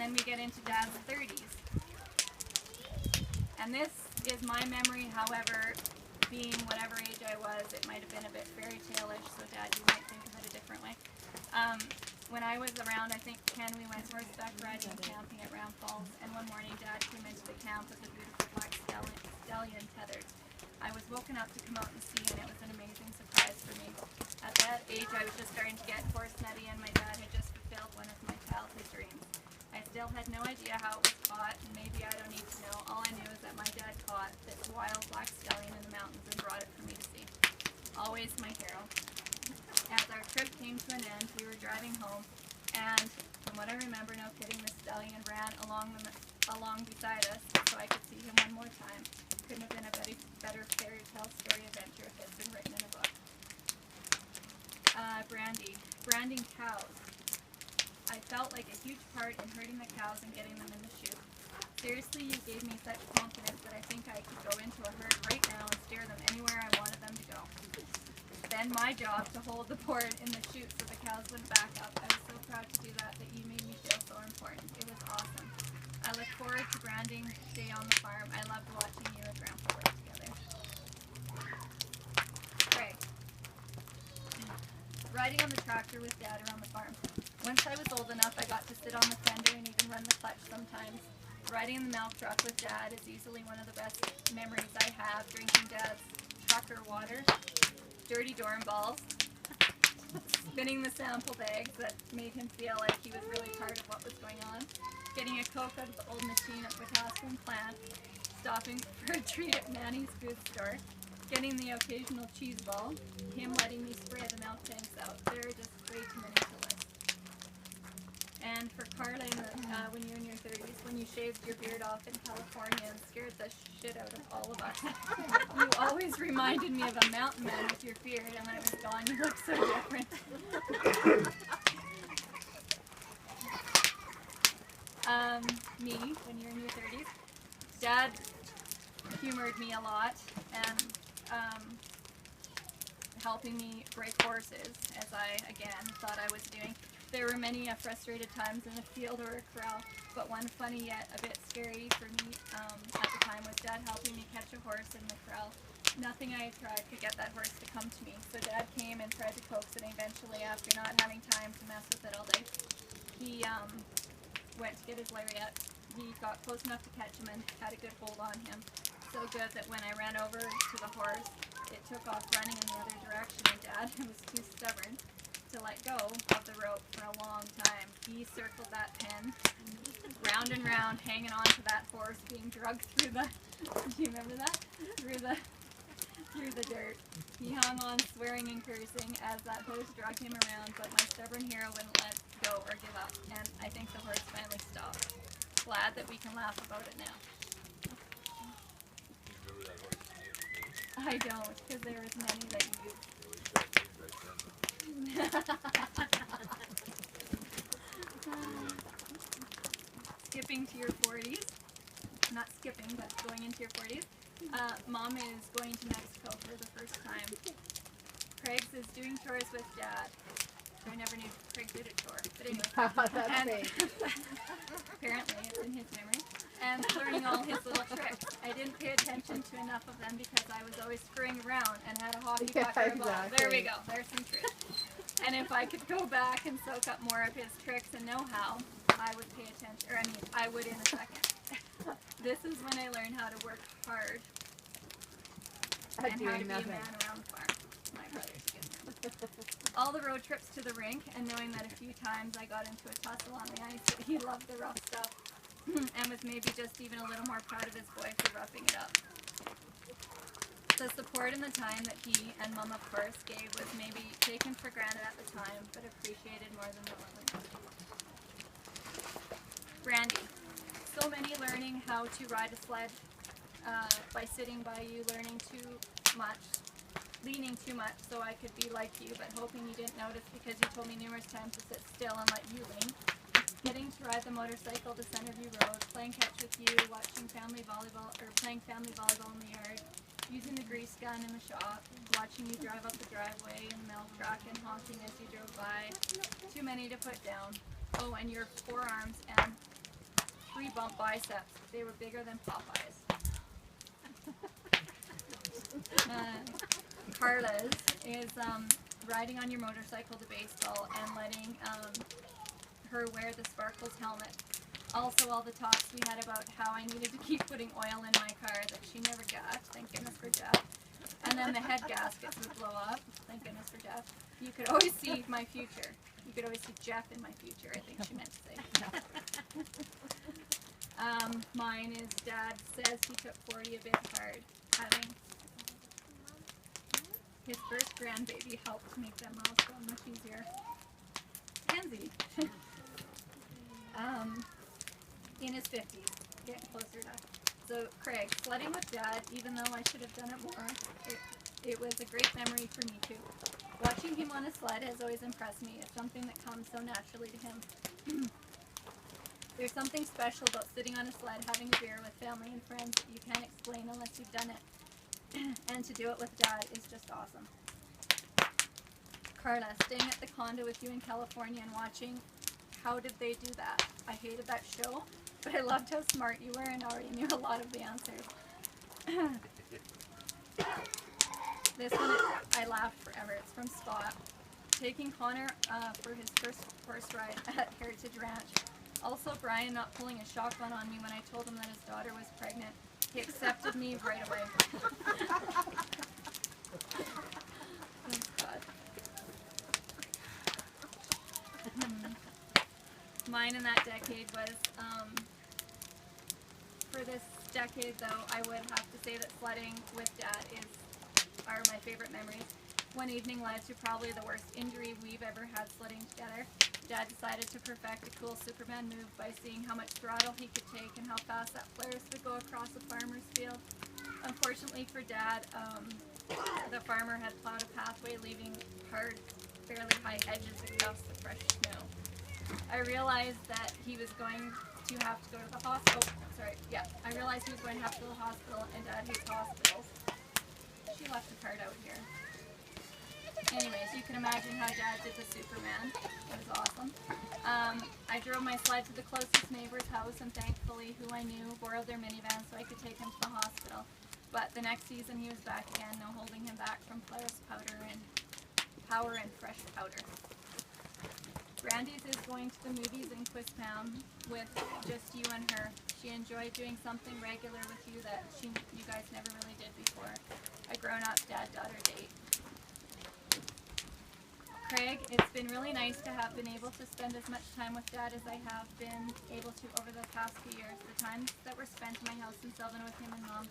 then we get into Dad's 30s. And this is my memory, however, being whatever age I was, it might have been a bit fairy tale-ish, so Dad, you might think of it a different way. When I was around, I think 10, we went horseback riding and camping at Round Falls, and one morning Dad came into the camp with a beautiful black stallion tethered. I was woken up to come out and see, and it was an amazing surprise for me. At that age, I was just starting to get horse nutty, and my dad had just fulfilled one of my childhood dreams. I still had no idea how it was caught, and maybe I don't need to know. All I knew is that my dad caught this wild black stallion in the mountains and brought it for me to see. Always my hero. As our trip came to an end, we were driving home, and from what I remember, no kidding, the stallion ran along beside us so I could see him one more time. Couldn't have been a better fairy tale story adventure if it's been written in a book. Branding cows. I felt like a huge part in herding the cows and getting them in the chute. Seriously, you gave me such confidence that I think I could go into a herd right now and steer them anywhere I wanted them to go. Then my job to hold the board in the chute so the cows wouldn't back up. I was so proud to do that you made me feel so important. It was awesome. I look forward to branding day on the farm. I loved watching you and Grandpa work together. Craig. Riding on the tractor with Dad around the farm. Once I was old enough, I got to sit on the fender and even run the clutch sometimes. Riding in the milk truck with Dad is easily one of the best memories I have. Drinking Dad's trucker water, dirty dorm balls, spinning the sample bags that made him feel like he was really part of what was going on, getting a Coke out of the old machine at Potassium plant, stopping for a treat at Manny's food store, getting the occasional cheese ball, him letting me spray the milk tanks out. There are just way too many to list. And for Carling, when you're in your 30s, when you shaved your beard off in California and scared the shit out of all of us, you always reminded me of a mountain man with your beard, and when it was gone, you looked so different. Me, when you're in your 30s, Dad humored me a lot, and helping me break horses, as I, again, thought I was doing. There were many frustrated times in a field or a corral, but one funny yet a bit scary for me at the time was Dad helping me catch a horse in the corral. Nothing I had tried could get that horse to come to me, so Dad came and tried to coax it, and eventually, after not having time to mess with it all day, he went to get his lariat. He got close enough to catch him and had a good hold on him. So good that when I ran over to the horse, it took off running in the other direction, and Dad was too stubborn to let go of the rope for a long time. He circled that pen, round and round, hanging on to that horse, being dragged through the, do you remember that? Through the dirt. He hung on, swearing and cursing as that horse dragged him around, but my stubborn hero wouldn't let go or give up, and I think the horse finally stopped. Glad that we can laugh about it now. I don't, because there was many that you skipping to your 40s, not skipping, but going into your 40s. Mom is going to Mexico for the first time. Craig's is doing chores with Dad. I never knew Craig did a chore, but anyway. Apparently it's in his memory. And learning all his little tricks. I didn't pay attention to enough of them because I was always screwing around and had a hockey puck or a ball. There we go, there's some tricks. And if I could go back and soak up more of his tricks and know-how, I would pay attention, or I would in a second. This is when I learned how to work hard and how to be a man around the farm. My brother's good. All the road trips to the rink, and knowing that a few times I got into a tussle on the ice, that he loved the rough stuff and was maybe just even a little more proud of his boy for roughing it up. The support and the time that he and Mom, of course, gave was maybe taken for granted at the time, but appreciated more than normally. Brandy. So many learning how to ride a sled by sitting by you, learning too much, leaning too much so I could be like you, but hoping you didn't notice because you told me numerous times to sit still and let you lean. Getting to ride the motorcycle to Centerview Road, playing catch with you, watching family volleyball, or playing family volleyball in the yard, using the grease gun in the shop, watching you drive up the driveway in the milk truck and honking as you drove by. Too many to put down. Oh, and your forearms and 3 bump biceps. They were bigger than Popeyes. Carla's is riding on your motorcycle to baseball and letting her wear the Sparkles helmet. Also, all the talks we had about how I needed to keep putting oil in my car that she never got. Thank goodness for Jeff. And then the head gaskets would blow up. Thank goodness for Jeff. You could always see my future. You could always see Jeff in my future, I think she meant to say. Mine is Dad says he took 40 a bit hard. Having his first grandbaby helped make that milestone much easier. Kenzie. In his 50s, getting closer to. So Craig, sledding with Dad, even though I should have done it more, it was a great memory for me too. Watching him on a sled has always impressed me. It's something that comes so naturally to him. There's something special about sitting on a sled, having a beer with family and friends that you can't explain unless you've done it. And to do it with Dad is just awesome. Carla, staying at the condo with you in California and watching How Did They Do That? I hated that show, but I loved how smart you were and already knew a lot of the answers. This one, I laughed forever. It's from Scott. Taking Connor for his first horse ride at Heritage Ranch. Also, Brian not pulling a shotgun on me when I told him that his daughter was pregnant. He accepted me right away. Thanks, God. Mine in that decade was, for this decade though, I would have to say that sledding with Dad are my favorite memories. One evening led to probably the worst injury we've ever had sledding together. Dad decided to perfect a cool Superman move by seeing how much throttle he could take and how fast that Polaris would go across a farmer's field. Unfortunately for Dad, the farmer had plowed a pathway leaving hard, fairly high edges of gusts of fresh snow. I realized that he was going to have to go to the hospital. I realized he was going to have to go to the hospital, and Dad hates hospitals. She left a card out here. Anyways, you can imagine how Dad did the Superman. It was awesome. I drove my sled to the closest neighbor's house, and thankfully, who I knew, borrowed their minivan so I could take him to the hospital. But the next season, he was back again, no holding him back from Polaris power and fresh powder. Brandy's is going to the movies in Quispam with just you and her. She enjoyed doing something regular with you that you guys never really did before. A grown-up dad-daughter date. Craig, it's been really nice to have been able to spend as much time with Dad as I have been able to over the past few years. The times that were spent in my house in Sylvan with him and Mom,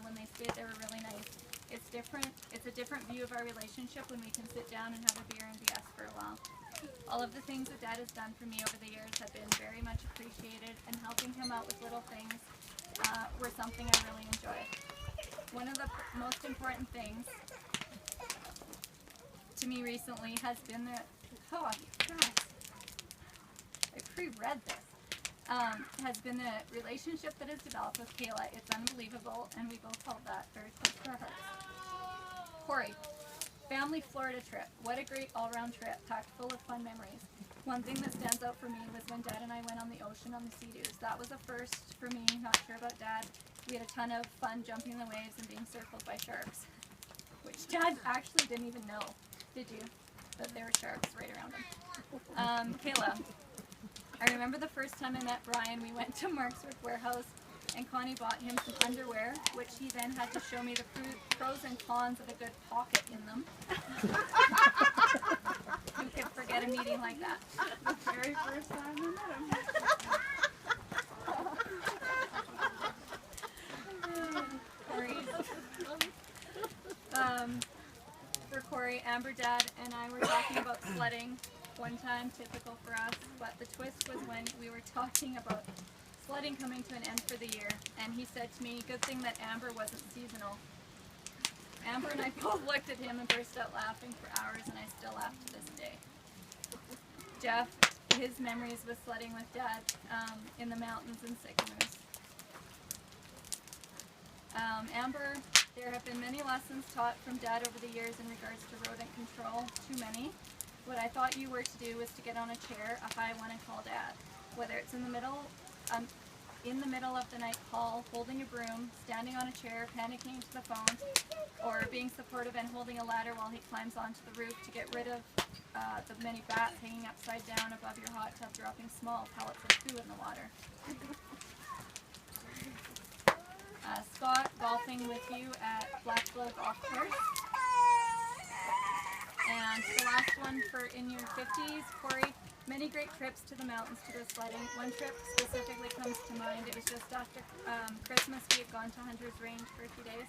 when they stayed there, were really nice. It's different. It's a different view of our relationship when we can sit down and have a beer and BS for a while. All of the things that Dad has done for me over the years have been very much appreciated, and helping him out with little things were something I really enjoyed. One of the most important things to me recently has been the, oh gosh, I pre-read this, has been the relationship that has developed with Kayla. It's unbelievable, and we both held that very close to our hearts. Corey, family Florida trip. What a great all-round trip, packed full of fun memories. One thing that stands out for me was when Dad and I went on the ocean on the Sea-Doos. That was a first for me, not sure about Dad. We had a ton of fun jumping in the waves and being circled by sharks, which Dad actually didn't even know. Did you? That there were sharks right around him. Kayla, I remember the first time I met Brian, we went to Mark's Warehouse and Connie bought him some underwear, which he then had to show me the pros and cons of a good pocket in them. Who could forget a meeting like that? The very first time I met him. For Corey, Amber, Dad, and I were talking about sledding one time, typical for us, but the twist was when we were talking about sledding coming to an end for the year, and he said to me, good thing that Amber wasn't seasonal. Amber and I both looked at him and burst out laughing for hours, and I still laugh to this day. Jeff, his memories with sledding with Dad in the mountains and sycamores. Amber, there have been many lessons taught from Dad over the years in regards to rodent control, too many. What I thought you were to do was to get on a chair, a high one, and call Dad. Whether it's in the middle in the middle of the night call, holding a broom, standing on a chair, panicking to the phone, or being supportive and holding a ladder while he climbs onto the roof to get rid of the many bats hanging upside down above your hot tub, dropping small pellets of poo in the water. Scott, golfing with you at Blackville Golf Course. And the last one for in your 50s, Corey, many great trips to the mountains to go sledding. One trip specifically comes to mind. It was just after Christmas. We had gone to Hunter's Range for a few days.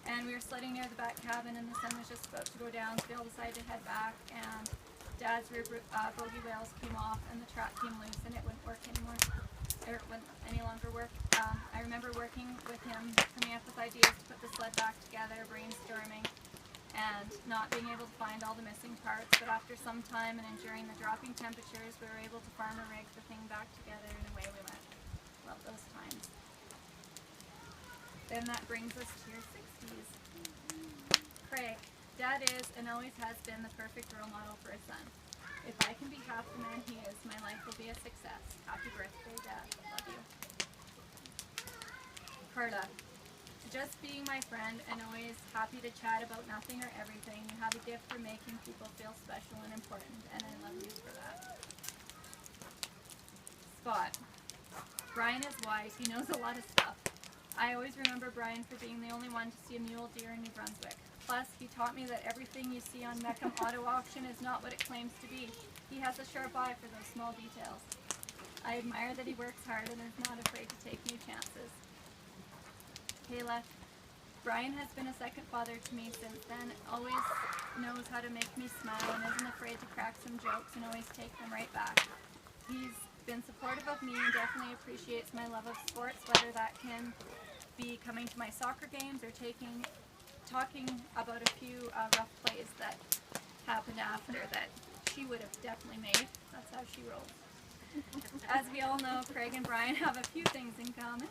And we were sledding near the back cabin and the sun was just about to go down, so we all decided to head back. And Dad's rear bogey rails came off and the track came loose and it wouldn't work anymore. Or it wouldn't any longer work. I remember working with him, coming up with ideas to put the sled back together, brainstorming, and not being able to find all the missing parts. But after some time and enduring the dropping temperatures, we were able to farmer rig the thing back together and away we went. Love those times. Then that brings us to your 60s. Craig, Dad is and always has been the perfect role model for a son. If I can be half the man he is, my life will be a success. Happy birthday, Dad. Love you. Carla, just being my friend and always happy to chat about nothing or everything. You have a gift for making people feel special and important, and I love you for that. Scott, Brian is wise. He knows a lot of stuff. I always remember Brian for being the only one to see a mule deer in New Brunswick. Plus, he taught me that everything you see on Meckham Auto Auction is not what it claims to be. He has a sharp eye for those small details. I admire that he works hard and is not afraid to take new chances. Kayla, Brian has been a second father to me since then, always knows how to make me smile and isn't afraid to crack some jokes and always take them right back. He's been supportive of me and definitely appreciates my love of sports, whether that can be coming to my soccer games or talking about a few rough plays that happened after that she would have definitely made. That's how she rolls. As we all know, Craig and Brian have a few things in common.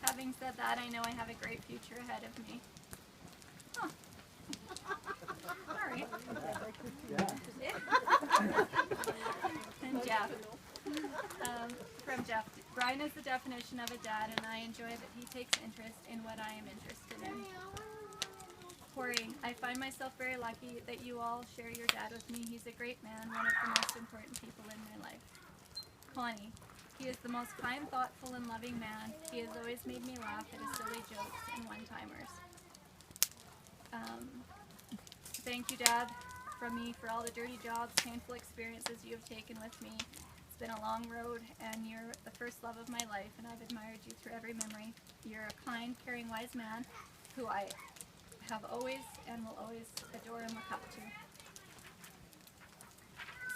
Having said that, I know I have a great future ahead of me. Huh. Sorry. And Jeff. From Jeff. Brian is the definition of a dad, and I enjoy that he takes interest in what I am interested in. Corey, I find myself very lucky that you all share your dad with me. He's a great man, one of the most important people in my life. Connie, he is the most kind, thoughtful, and loving man. He has always made me laugh at his silly jokes and one-timers. Thank you, Dad, from me for all the dirty jobs, painful experiences you have taken with me. It's been a long road, and you're the first love of my life, and I've admired you through every memory. You're a kind, caring, wise man who I have always and will always adore and look up to.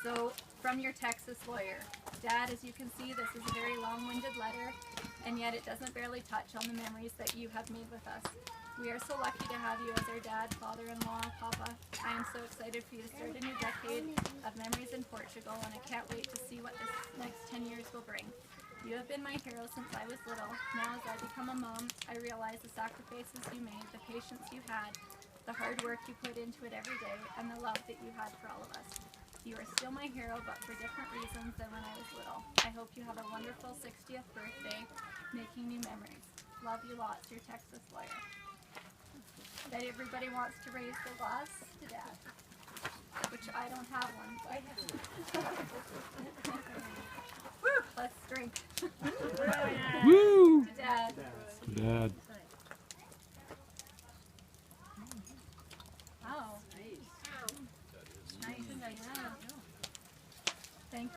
So, from your Texas lawyer. Dad, as you can see, this is a very long-winded letter, and yet it doesn't barely touch on the memories that you have made with us. We are so lucky to have you as our dad, father-in-law, Papa. I am so excited for you to start a new decade of memories in Portugal, and I can't wait to see what this next 10 years will bring. You have been my hero since I was little. Now as I become a mom, I realize the sacrifices you made, the patience you had, the hard work you put into it every day, and the love that you had for all of us. You are still my hero, but for different reasons than when I was little. I hope you have a wonderful 60th birthday, making new memories. Love you lots, your Texas lawyer. That everybody wants to raise their glass to Dad, which I don't have one, but woo, let's drink. Woo! To Dad. Dad.